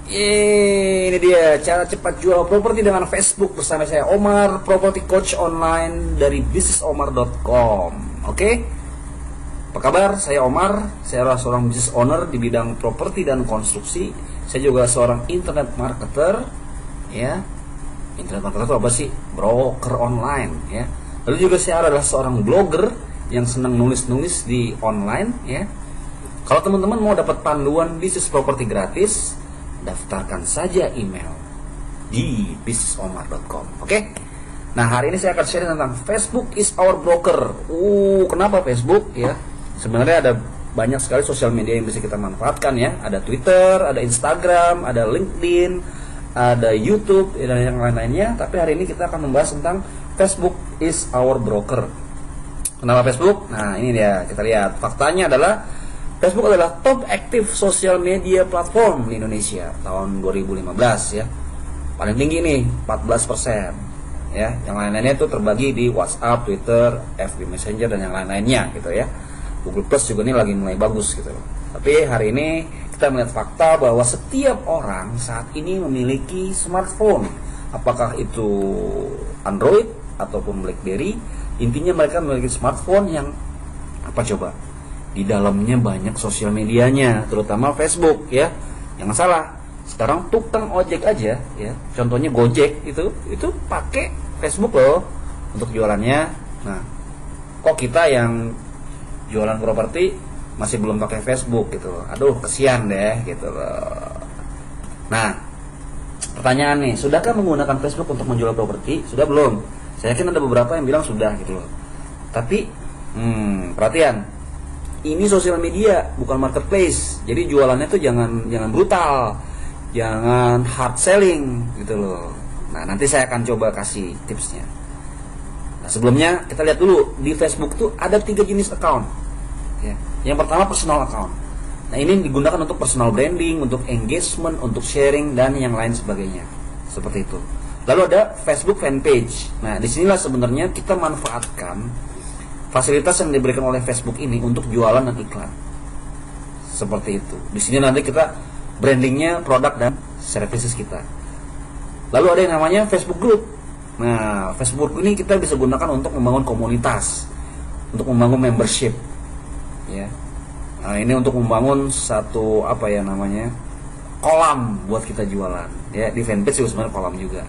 Yeay, ini dia cara cepat jual properti dengan Facebook bersama saya Omar, property coach online dari bisnisomar.com. Oke? Apa kabar? Saya Omar, saya adalah seorang business owner di bidang properti dan konstruksi. Saya juga seorang internet marketer, ya. Internet marketer itu apa sih? Broker online, ya. Lalu juga saya adalah seorang blogger yang senang nulis-nulis di online, ya. Kalau teman-teman mau dapat panduan bisnis properti gratis, daftarkan saja email di bisnisomar.com. Oke? Nah, hari ini saya akan share tentang Facebook is our broker. Kenapa Facebook, ya? Sebenarnya ada banyak sekali sosial media yang bisa kita manfaatkan, ya. Ada Twitter, ada Instagram, ada LinkedIn, ada YouTube, dan yang lain-lainnya. Tapi hari ini kita akan membahas tentang Facebook is our broker. Kenapa Facebook? Nah, ini dia, kita lihat. Faktanya adalah Facebook adalah top aktif sosial media platform di Indonesia tahun 2015, ya. Paling tinggi nih, 14%. Ya, yang lain-lainnya itu terbagi di WhatsApp, Twitter, FB Messenger, dan yang lain-lainnya gitu, ya. Google Plus juga nih lagi mulai bagus gitu. Tapi hari ini kita melihat fakta bahwa setiap orang saat ini memiliki smartphone. Apakah itu Android ataupun BlackBerry, intinya mereka memiliki smartphone yang apa coba? Di dalamnya banyak sosial medianya, terutama Facebook, ya. Jangan salah, sekarang tukang ojek aja, ya, contohnya Gojek itu pakai Facebook loh untuk jualannya. Nah, kok kita yang jualan properti masih belum pakai Facebook gitu loh. Aduh, kesian deh gitu loh. Nah, pertanyaan nih, sudahkah menggunakan Facebook untuk menjual properti? Sudah belum? Saya yakin ada beberapa yang bilang sudah gitu loh. Tapi perhatian, ini sosial media bukan marketplace. Jadi jualannya tuh jangan brutal, jangan hard selling gitu loh. Nah, nanti saya akan coba kasih tipsnya. Nah, sebelumnya kita lihat dulu di Facebook tuh ada 3 jenis account, ya. Yang pertama personal account. Nah, ini digunakan untuk personal branding, untuk engagement, untuk sharing, dan yang lain sebagainya. Seperti itu. Lalu ada Facebook fanpage. Nah, disinilah sebenarnya kita manfaatkan fasilitas yang diberikan oleh Facebook ini untuk jualan dan iklan. Seperti itu. Di sini nanti kita brandingnya produk dan services kita. Lalu ada yang namanya Facebook Group. Nah, Facebook ini kita bisa gunakan untuk membangun komunitas, untuk membangun membership, ya. Nah, ini untuk membangun satu kolam buat kita jualan, ya. Di fanpage juga sebenarnya kolam juga.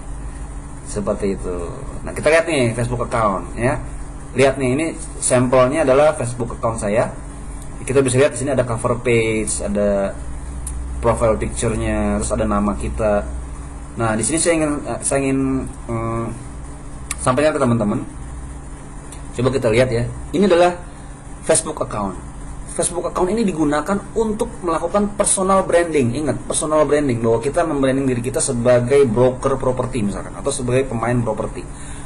Seperti itu. Nah, kita lihat nih Facebook account, ya. Lihat nih, ini sampelnya adalah Facebook account saya. Kita bisa lihat di sini ada cover page, ada profile picture-nya, terus ada nama kita. Nah, di sini saya ingin sampaikan ke teman-teman. Coba kita lihat, ya. Ini adalah Facebook account. Facebook account ini digunakan untuk melakukan personal branding. Ingat, personal branding, bahwa kita membranding diri kita sebagai broker properti misalkan, atau sebagai pemain properti.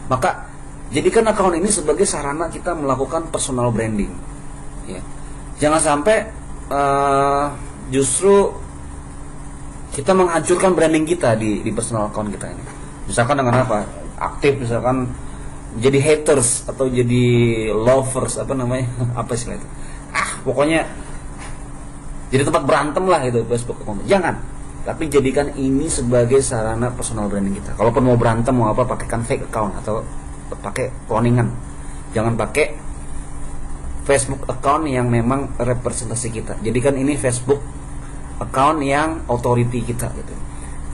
Maka jadikan account ini sebagai sarana kita melakukan personal branding, ya. Jangan sampai justru kita menghancurkan branding kita di personal account kita ini. Misalkan dengan apa? Aktif, misalkan jadi haters atau jadi lovers, apa istilah itu? Pokoknya jadi tempat berantem lah itu Facebook account. Jangan. Tapi jadikan ini sebagai sarana personal branding kita. Kalaupun mau berantem mau apa, pakaikan fake account atau pakai cloningan. Jangan pakai Facebook account yang memang representasi kita. Jadikan ini Facebook account yang authority kita gitu.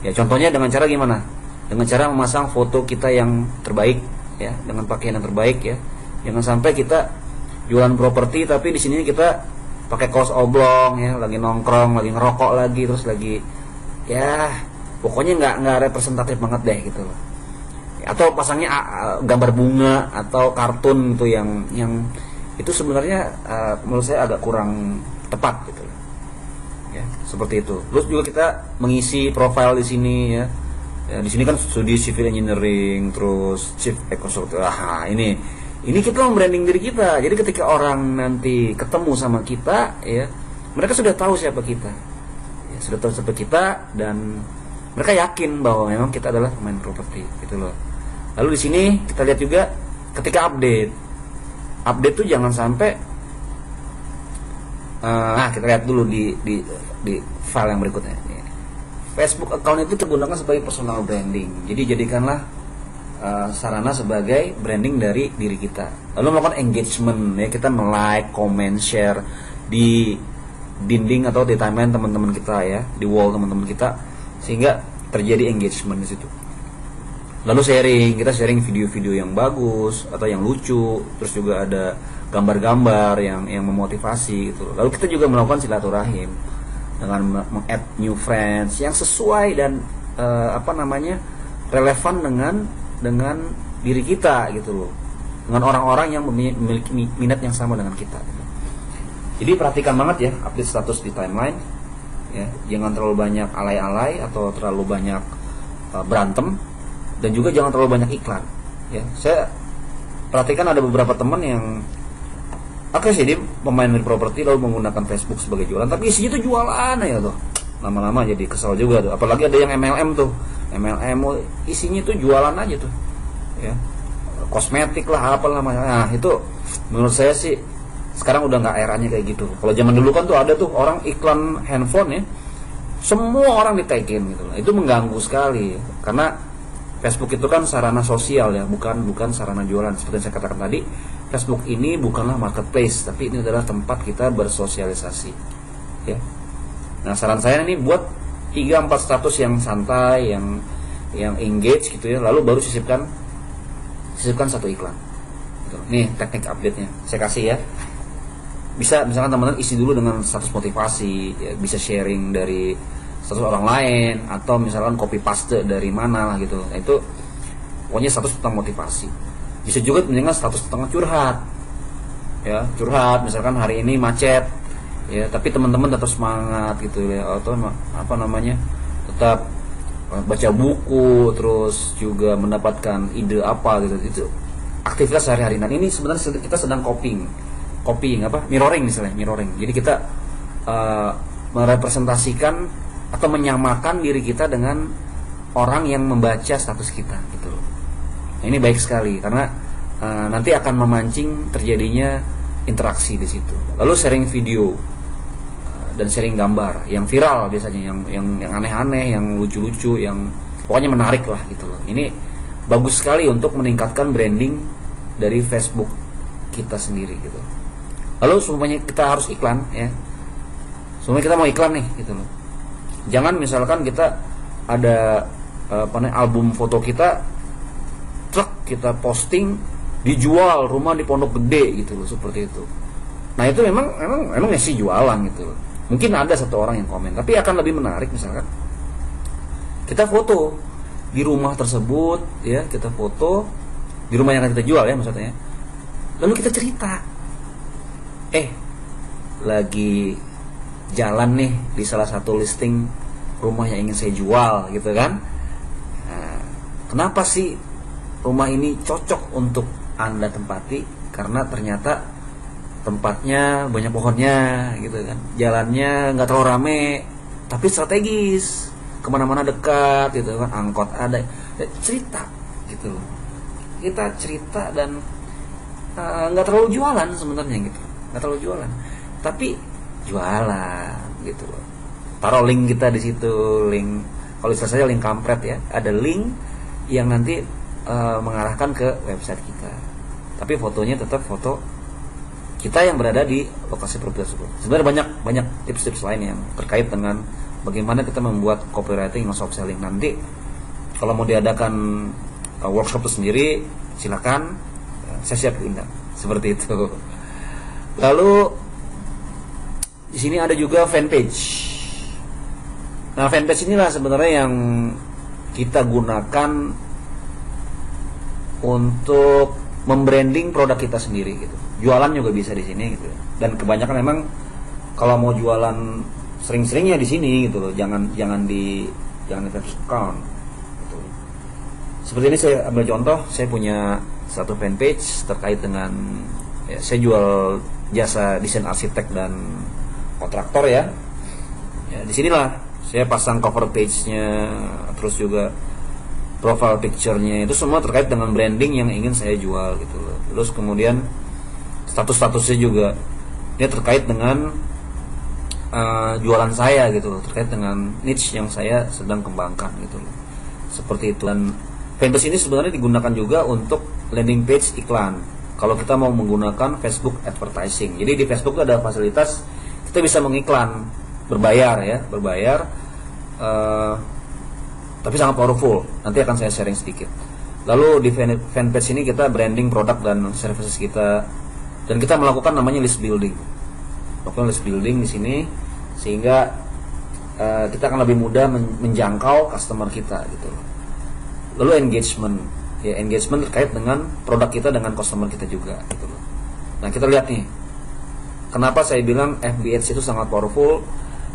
Ya, contohnya dengan cara gimana? Dengan cara memasang foto kita yang terbaik, ya, dengan pakaian yang terbaik, ya. Jangan sampai kita jualan properti tapi di sini kita pakai kaos oblong, ya, lagi nongkrong, lagi ngerokok lagi, terus lagi, ya, pokoknya nggak representatif banget deh gitu loh. Atau pasangnya gambar bunga atau kartun itu yang itu sebenarnya menurut saya agak kurang tepat gitu, ya, seperti itu. Terus juga kita mengisi profile di sini, ya. Ya, di sini kan studi civil engineering, terus chief ecostructure. Ini kita membranding diri kita. Jadi ketika orang nanti ketemu sama kita, ya, mereka sudah tahu siapa kita, ya, sudah tahu siapa kita, dan mereka yakin bahwa memang kita adalah pemain properti gitu loh. Lalu di sini kita lihat juga ketika update tuh jangan sampai kita lihat dulu di file yang berikutnya. Facebook account itu digunakan sebagai personal branding. Jadi jadikanlah sarana sebagai branding dari diri kita. Lalu melakukan engagement, ya, kita like, comment, share di dinding atau di timeline teman-teman kita, ya, di wall teman-teman kita, sehingga terjadi engagement di situ. Lalu kita sharing video-video yang bagus atau yang lucu, terus juga ada gambar-gambar yang memotivasi gitu. Lalu kita juga melakukan silaturahim dengan meng-add new friends yang sesuai dan relevan dengan diri kita gitu loh, dengan orang-orang yang memiliki minat yang sama dengan kita gitu. Jadi perhatikan banget ya update status di timeline, ya, jangan terlalu banyak alay-alay atau terlalu banyak berantem, dan juga jangan terlalu banyak iklan, ya. Saya perhatikan ada beberapa teman yang sih dia pemain dari properti lalu menggunakan Facebook sebagai jualan, tapi isinya tuh jualan ya tuh. Lama-lama jadi kesal juga tuh. Apalagi ada yang MLM tuh. MLM isinya tuh jualan aja tuh. Ya. Kosmetik lah, apalah namanya. Nah, itu menurut saya sih sekarang udah nggak eranya kayak gitu. Kalau zaman dulu kan tuh ada tuh orang iklan handphone, ya. Semua orang di-tag-in gitu. Itu mengganggu sekali karena Facebook itu kan sarana sosial, ya, bukan sarana jualan. Seperti yang saya katakan tadi, Facebook ini bukanlah marketplace, tapi ini adalah tempat kita bersosialisasi, ya. Nah, saran saya ini buat 3-4 status yang santai, yang engage gitu, ya, lalu baru sisipkan satu iklan gitu. Nih teknik update-nya saya kasih, ya. Bisa misalkan teman-teman isi dulu dengan status motivasi, ya, bisa sharing dari status orang lain atau misalkan copy paste dari mana lah gitu. Nah, itu pokoknya status tentang motivasi. Bisa juga dengan status tentang curhat, ya, curhat misalkan hari ini macet, ya, tapi teman-teman tetap semangat gitu, ya, atau tetap baca buku, terus juga mendapatkan ide apa gitu. Itu aktivitas sehari-hari. Nah, ini sebenarnya kita sedang mirroring misalnya, jadi kita merepresentasikan atau menyamakan diri kita dengan orang yang membaca status kita gitu. Nah, ini baik sekali karena nanti akan memancing terjadinya interaksi di situ. Lalu sharing video dan sharing gambar yang viral biasanya, yang aneh-aneh, yang lucu-lucu, yang pokoknya menarik lah gitu loh. Ini bagus sekali untuk meningkatkan branding dari Facebook kita sendiri gitu. Lalu semuanya kita harus iklan, ya. Semuanya kita mau iklan nih gitu loh. Jangan misalkan kita ada album foto kita, kita posting dijual rumah di Pondok Gede gitu loh, seperti itu. Nah, itu memang sih jualan gitu loh. Mungkin ada satu orang yang komen, tapi akan lebih menarik misalkan kita foto di rumah tersebut, ya, kita foto di rumah yang akan kita jual, ya, maksudnya. Lalu kita cerita, lagi jalan nih di salah satu listing rumah yang ingin saya jual gitu kan. Nah, kenapa sih rumah ini cocok untuk Anda tempati? Karena ternyata tempatnya banyak pohonnya gitu kan, jalannya nggak terlalu rame tapi strategis, kemana-mana dekat gitu kan, angkot ada, cerita gitu loh. Kita cerita dan nggak terlalu jualan sebenarnya gitu, nggak terlalu jualan tapi jualan gitu loh. Taruh link kita di situ, link, kalau istilah saya link kampret, ya, ada link yang nanti mengarahkan ke website kita, tapi fotonya tetap foto kita yang berada di lokasi properti tersebut. Sebenarnya banyak tips-tips lain yang terkait dengan bagaimana kita membuat copywriting yang shop selling. Nanti kalau mau diadakan workshop itu sendiri, silakan, saya siap diundang seperti itu. Lalu di sini ada juga fanpage. Nah, fanpage inilah sebenarnya yang kita gunakan untuk membranding produk kita sendiri gitu. Jualan juga bisa di sini gitu. Dan kebanyakan memang kalau mau jualan sering-seringnya di sini gitu loh. Jangan di Facebook account gitu. Seperti ini saya ambil contoh, saya punya satu fanpage terkait dengan, ya, saya jual jasa desain arsitek dan kontraktor, ya. Ya, disinilah saya pasang cover page-nya, terus juga profile picture-nya, itu semua terkait dengan branding yang ingin saya jual gitu loh. Terus kemudian status-statusnya juga dia terkait dengan jualan saya gitu loh, terkait dengan niche yang saya sedang kembangkan gitu loh. Seperti itu. Dan fanpage ini sebenarnya digunakan juga untuk landing page iklan. Kalau kita mau menggunakan Facebook advertising. Jadi di Facebook itu ada fasilitas kita bisa mengiklan berbayar ya, berbayar. Tapi sangat powerful. Nanti akan saya sharing sedikit. Lalu di fanpage ini kita branding produk dan services kita, dan kita melakukan namanya list building. Melakukan list building di sini sehingga kita akan lebih mudah menjangkau customer kita gitu. Lalu engagement, ya engagement terkait dengan produk kita dengan customer kita juga gitu loh. Nah kita lihat nih, kenapa saya bilang FB Ads itu sangat powerful.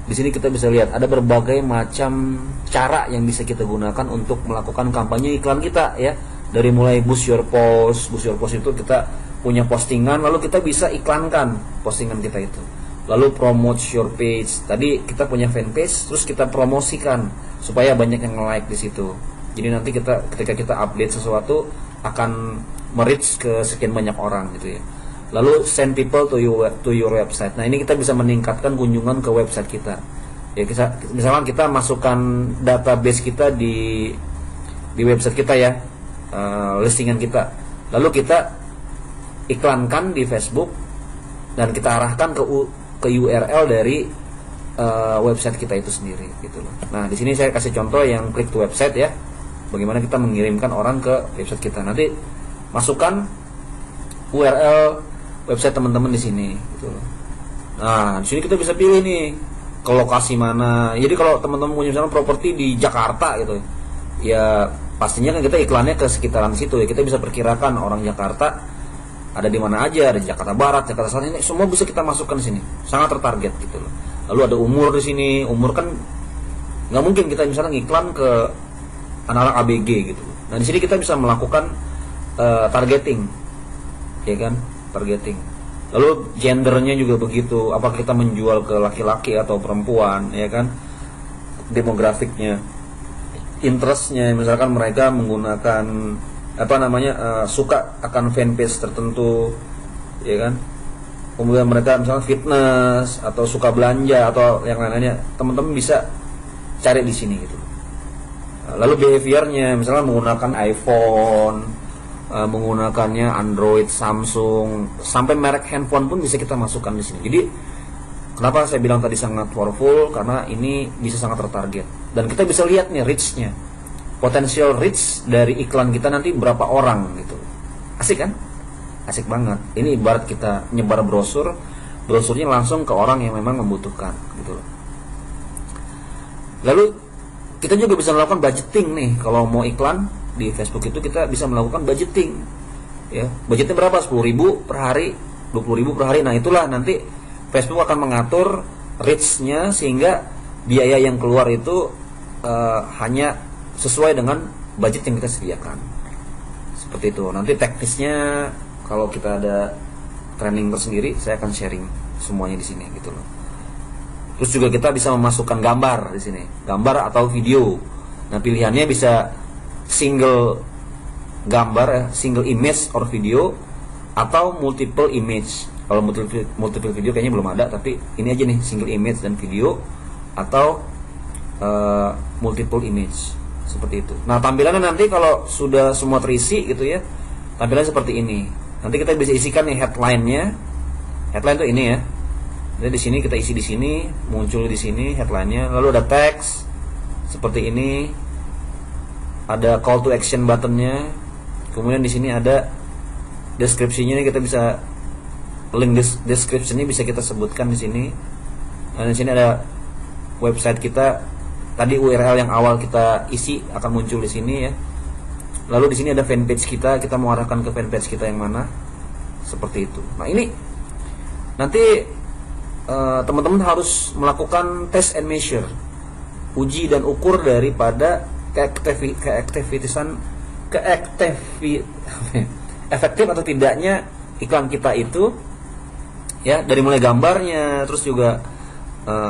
Di sini kita bisa lihat ada berbagai macam cara yang bisa kita gunakan untuk melakukan kampanye iklan kita ya. Dari mulai boost your post itu kita punya postingan, lalu kita bisa iklankan postingan kita itu. Lalu promote your page. Tadi kita punya fanpage, terus kita promosikan supaya banyak yang like di situ. Jadi nanti ketika kita update sesuatu akan merich ke sekian banyak orang gitu ya. Lalu send people to your website. Nah ini kita bisa meningkatkan kunjungan ke website kita. Ya misalkan kita masukkan database kita di website kita ya, listingan kita. Lalu kita iklankan di Facebook dan kita arahkan ke URL dari website kita itu sendiri gitu loh. Nah di sini saya kasih contoh yang klik to website ya. Bagaimana kita mengirimkan orang ke website kita. Nanti masukkan URL website teman-teman di sini gitu loh. Nah, di sini kita bisa pilih nih ke lokasi mana. Jadi kalau teman-teman punya misalnya properti di Jakarta gitu. Ya, pastinya kan kita iklannya ke sekitaran situ ya. Kita bisa perkirakan orang Jakarta ada di mana aja, ada di Jakarta Barat, Jakarta Selatan, ini semua bisa kita masukkan di sini. Sangat tertarget gitu loh. Lalu ada umur di sini. Umur kan nggak mungkin kita misalnya ngiklan ke anak-anak ABG gitu. Nah di sini kita bisa melakukan targeting, ya kan, targeting. Lalu gendernya juga begitu. Apakah kita menjual ke laki-laki atau perempuan, ya kan? Demografiknya, interestnya, misalkan mereka menggunakan suka akan fanpage tertentu, ya kan? Kemudian mereka misalnya fitness atau suka belanja atau yang lainnya, teman-teman bisa cari di sini gitu. Lalu behaviornya, misalnya menggunakan iPhone, menggunakannya Android, Samsung, sampai merek handphone pun bisa kita masukkan di sini. Jadi kenapa saya bilang tadi sangat powerful, karena ini bisa sangat tertarget dan kita bisa lihat nih reach-nya, potensial reach dari iklan kita nanti berapa orang gitu. Asik kan? Asik banget. Ini ibarat kita nyebar brosurnya langsung ke orang yang memang membutuhkan gitu. Lalu kita juga bisa melakukan budgeting nih. Kalau mau iklan di Facebook itu kita bisa melakukan budgeting ya. Budgetnya berapa? 10.000 per hari, 20.000 per hari. Nah itulah nanti Facebook akan mengatur reach-nya sehingga biaya yang keluar itu hanya sesuai dengan budget yang kita sediakan. Seperti itu. Nanti teknisnya kalau kita ada training tersendiri, saya akan sharing semuanya di sini gitu loh. Terus juga kita bisa memasukkan gambar di sini, gambar atau video. Nah pilihannya bisa single gambar, single image or video, atau multiple image. Kalau multiple video kayaknya belum ada, tapi ini aja nih single image dan video, atau multiple image seperti itu. Nah tampilannya nanti kalau sudah semua terisi gitu ya, tampilannya seperti ini. Nanti kita bisa isikan nih headline-nya. Headline tuh ini ya. Jadi di sini kita isi di sini, muncul di sini headline-nya. Lalu ada teks seperti ini, ada call to action button-nya. Kemudian di sini ada deskripsinya, kita bisa link description-nya bisa kita sebutkan di sini. Dan di sini ada website kita. Tadi URL yang awal kita isi akan muncul di sini ya. Lalu di sini ada fanpage kita mau arahkan ke fanpage kita yang mana. Seperti itu. Nah, ini nanti teman-teman harus melakukan test and measure, uji dan ukur daripada efektif atau tidaknya iklan kita itu ya, dari mulai gambarnya, terus juga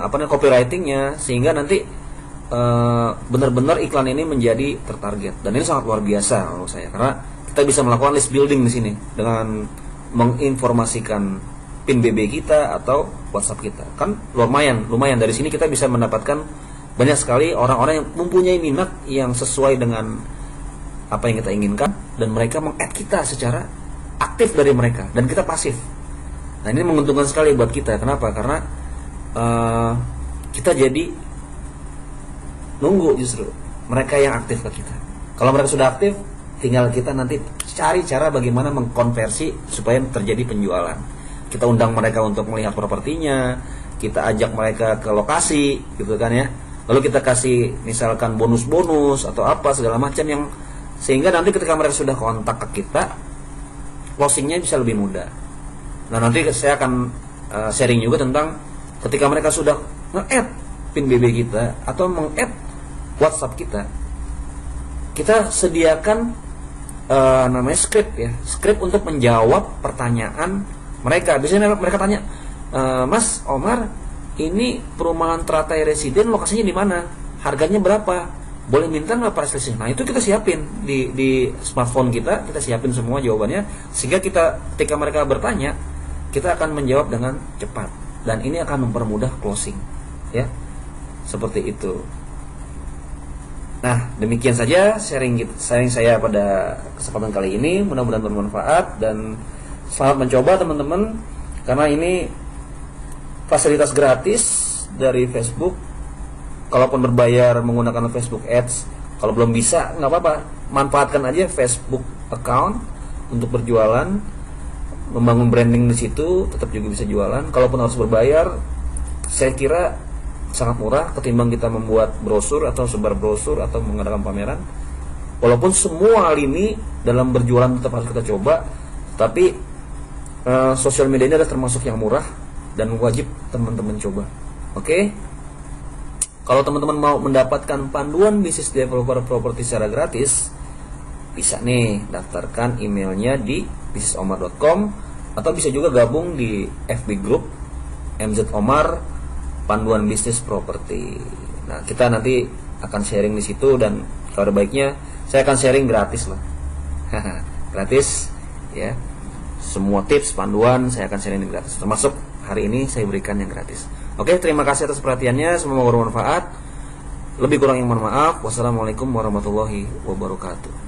copywritingnya, sehingga nanti benar-benar iklan ini menjadi tertarget. Dan ini sangat luar biasa menurut saya, karena kita bisa melakukan list building di sini dengan menginformasikan PIN BB kita atau WhatsApp kita. Kan lumayan dari sini kita bisa mendapatkan banyak sekali orang-orang yang mempunyai minat yang sesuai dengan apa yang kita inginkan, dan mereka meng-add kita secara aktif dari mereka dan kita pasif. Nah, ini menguntungkan sekali buat kita. Kenapa? Karena kita jadi nunggu justru mereka yang aktif ke kita. Kalau mereka sudah aktif, tinggal kita nanti cari cara bagaimana mengkonversi supaya terjadi penjualan. Kita undang mereka untuk melihat propertinya, kita ajak mereka ke lokasi, gitu kan ya. Lalu kita kasih misalkan bonus-bonus atau apa segala macam yang sehingga nanti ketika mereka sudah kontak ke kita, closingnya bisa lebih mudah. Nah, nanti saya akan sharing juga tentang ketika mereka sudah nge-add PIN BB kita atau meng-add WhatsApp kita sediakan namanya script ya, script untuk menjawab pertanyaan mereka. Biasanya mereka tanya, Mas Omar, ini perumahan teratai residen lokasinya di mana? Harganya berapa? Boleh minta nggak price listnya? Nah, itu kita siapin di smartphone kita siapin semua jawabannya, sehingga ketika mereka bertanya, kita akan menjawab dengan cepat, dan ini akan mempermudah closing ya, seperti itu. Nah, demikian saja sharing saya pada kesempatan kali ini. Mudah-mudahan bermanfaat dan selamat mencoba teman-teman, karena ini fasilitas gratis dari Facebook. Kalaupun berbayar menggunakan Facebook Ads, kalau belum bisa nggak apa-apa, manfaatkan aja Facebook account untuk berjualan, membangun branding di situ, tetap juga bisa jualan. Kalaupun harus berbayar, saya kira sangat murah ketimbang kita membuat brosur atau sebar brosur atau mengadakan pameran. Walaupun semua hal ini dalam berjualan tetap harus kita coba, tapi sosial media ini adalah termasuk yang murah dan wajib teman-teman coba. Oke? Kalau teman-teman mau mendapatkan panduan bisnis developer properti secara gratis, bisa nih daftarkan emailnya di bisnisomar.com, atau bisa juga gabung di FB Group MZ Omar Panduan Bisnis Properti. Nah, kita nanti akan sharing di situ, dan kabar baiknya saya akan sharing gratis lah. Gratis ya. Semua tips, panduan saya akan sharing gratis. Termasuk hari ini saya berikan yang gratis. Oke, terima kasih atas perhatiannya, semoga bermanfaat. Lebih kurang yang mohon maaf. Wassalamualaikum warahmatullahi wabarakatuh.